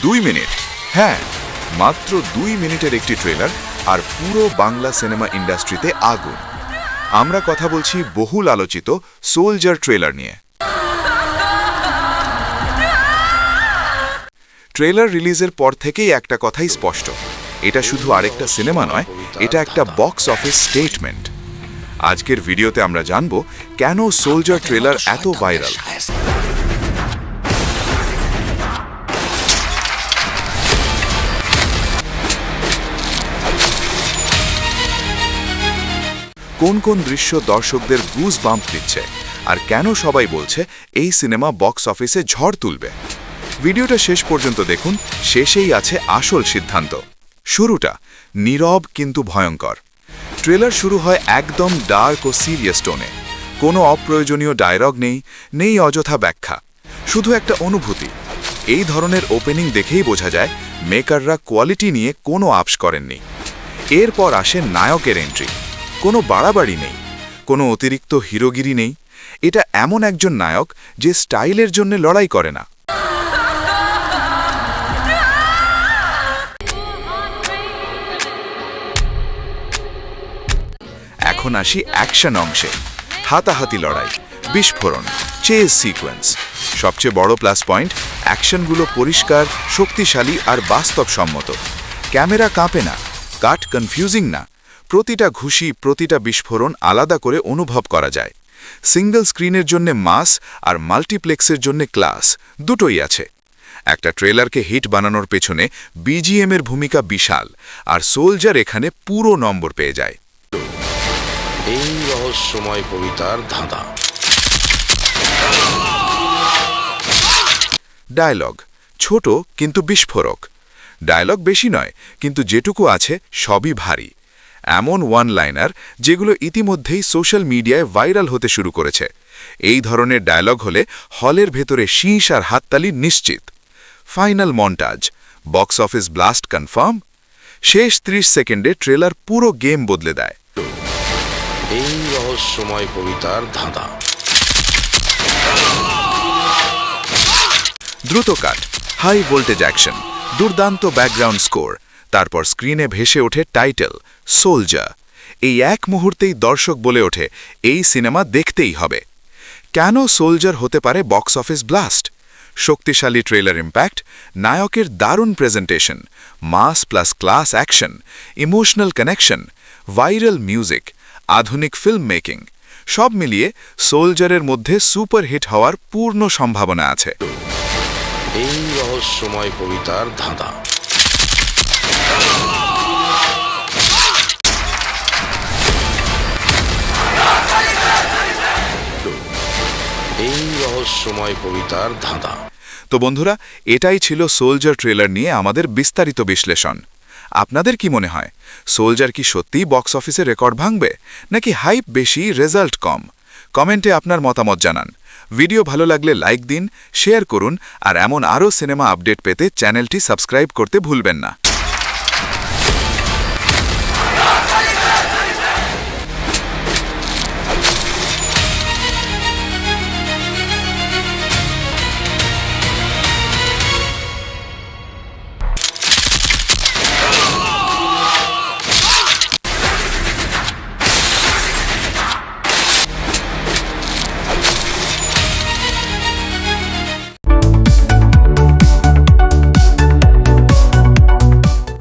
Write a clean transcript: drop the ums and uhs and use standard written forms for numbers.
2 minute, হ্যাঁ, মাত্র 2 মিনিটের একটি ট্রেলার আর পুরো বাংলা সিনেমা ইন্ডাস্ট্রিতে আগুন। আমরা কথা বলছি বহুল আলোচিত সোলজার ট্রেলার নিয়ে। ট্রেলার রিলিজের পর থেকেই একটা কথাই স্পষ্ট, এটা শুধু আরেকটা সিনেমা নয়, এটা একটা বক্স অফিস স্টেটমেন্ট। আজকের ভিডিওতে আমরা জানব কেন সোলজার ট্রেলার এত ভাইরাল, কোন কোন দৃশ্য দর্শকদের গুজ বাম্প দিচ্ছে, আর কেন সবাই বলছে এই সিনেমা বক্স অফিসে ঝড় তুলবে। ভিডিওটা শেষ পর্যন্ত দেখুন, শেষেই আছে আসল সিদ্ধান্ত। শুরুটা নীরব কিন্তু ভয়ঙ্কর। ট্রেলার শুরু হয় একদম ডার্ক ও সিরিয়াস টোনে। কোনো অপ্রয়োজনীয় ডায়লগ নেই অযথা ব্যাখ্যা, শুধু একটা অনুভূতি। এই ধরনের ওপেনিং দেখেই বোঝা যায় মেকাররা কোয়ালিটি নিয়ে কোনো আপস করেননি। এরপর আসে নায়কের এন্ট্রি। কোনো বাড়াবাড়ি নেই, কোনো অতিরিক্ত হিরোগিরি নেই। এটা এমন একজন নায়ক যে স্টাইলের জন্য লড়াই করে না। এখন আসি অ্যাকশন অংশে। হাতাহাতি লড়াই, বিস্ফোরণ, চেজ সিকোয়েন্স। সবচেয়ে বড় প্লাস পয়েন্ট, অ্যাকশনগুলো পরিষ্কার, শক্তিশালী আর বাস্তবসম্মত। ক্যামেরা কাঁপে না, কাট কনফিউজিং না। প্রতিটা ঘুষি, প্রতিটা বিস্ফোরণ আলাদা করে অনুভব করা যায়। সিঙ্গল স্ক্রিনের জন্য মাস আর মাল্টিপ্লেক্সের জন্য ক্লাস, দুটোই আছে। একটা ট্রেলারকে হিট বানানোর পেছনে বিজিএমের ভূমিকা বিশাল, আর সোলজার এখানে পুরো নম্বর পেয়ে যায়। এই রহস্যময় কবিতার ধাঁধা। ডায়লগ ছোট কিন্তু বিস্ফোরক। ডায়লগ বেশি নয়, কিন্তু যেটুকু আছে সবই ভারী। এমন ওয়ান লাইনার যেগুলো ইতিমধ্যেই সোশ্যাল মিডিয়ায় ভাইরাল হতে শুরু করেছে। এই ধরনের ডায়লগ হলে হলের ভেতরে শীষ আর হাততালি নিশ্চিত। Final montage, box office blast confirm. শেষ 30 সেকেন্ডে ট্রেলার পুরো গেম বদলে দেয়। এই রহস্যময় কবিতার ধাঁধা। দ্রুত কাট, হাই ভোল্টেজ অ্যাকশন, দুর্দান্ত ব্যাকগ্রাউন্ড স্কোর, তারপর স্ক্রিনে ভেসে ওঠে টাইটেল সোলজার। এই এক মুহূর্তেই দর্শক বলে ওঠে এই সিনেমা দেখতেই হবে। কেন সোলজার হতে পারে বক্স অফিস ব্লাস্ট? শক্তিশালী ট্রেলার ইম্প্যাক্ট, নায়কের দারুণ presentation, mass plus class action, emotional connection, viral music, আধুনিক ফিল্ম মেকিং, সব মিলিয়ে সোলজারের মধ্যে সুপারহিট হওয়ার পূর্ণ সম্ভাবনা আছে। এই রহস্যময় কবিতার ধাঁধা। এই রহস্যময় কবিতার ধাঁধা। তো বন্ধুরা, এটাই ছিল সোলজার ট্রেলার নিয়ে আমাদের বিস্তারিত বিশ্লেষণ। আপনাদের কি মনে হয়, সোলজার কি সত্যিই বক্স অফিসে রেকর্ড ভাঙবে, নাকি হাইপ বেশি রেজাল্ট কম? কমেন্টে আপনার মতামত জানান। ভিডিও ভালো লাগলে লাইক দিন, শেয়ার করুন, আর এমন আরও সিনেমা আপডেট পেতে চ্যানেলটি সাবস্ক্রাইব করতে ভুলবেন না।